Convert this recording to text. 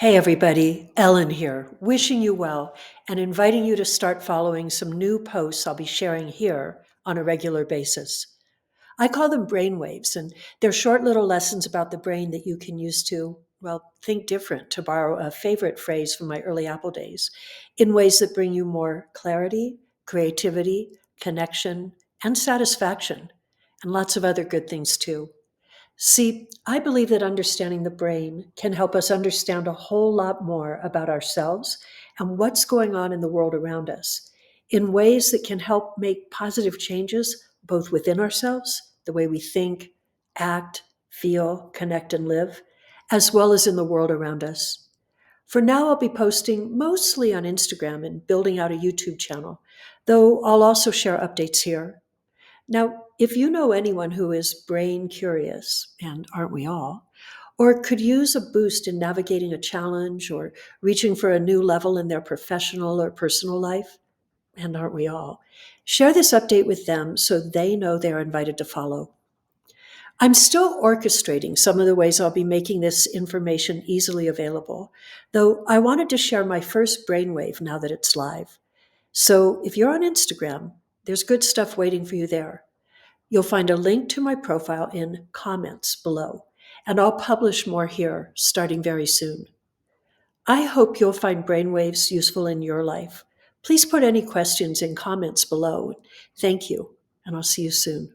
Hey everybody, Ellen here, wishing you well and inviting you to start following some new posts I'll be sharing here on a regular basis. I call them brainwaves, and they're short little lessons about the brain that you can use to, well, think different, to borrow a favorite phrase from my early Apple days, in ways that bring you more clarity, creativity, connection, and satisfaction, and lots of other good things too. See, I believe that understanding the brain can help us understand a whole lot more about ourselves and what's going on in the world around us in ways that can help make positive changes both within ourselves, the way we think, act, feel, connect, and live, as well as in the world around us. For now, I'll be posting mostly on Instagram and building out a YouTube channel, though I'll also share updates here. Now, if you know anyone who is brain curious, and aren't we all, or could use a boost in navigating a challenge or reaching for a new level in their professional or personal life, and aren't we all, share this update with them so they know they're invited to follow. I'm still orchestrating some of the ways I'll be making this information easily available, though I wanted to share my first brainwave now that it's live. So if you're on Instagram, there's good stuff waiting for you there. You'll find a link to my profile in comments below, and I'll publish more here starting very soon. I hope you'll find brainwaves useful in your life. Please put any questions in comments below. Thank you, and I'll see you soon.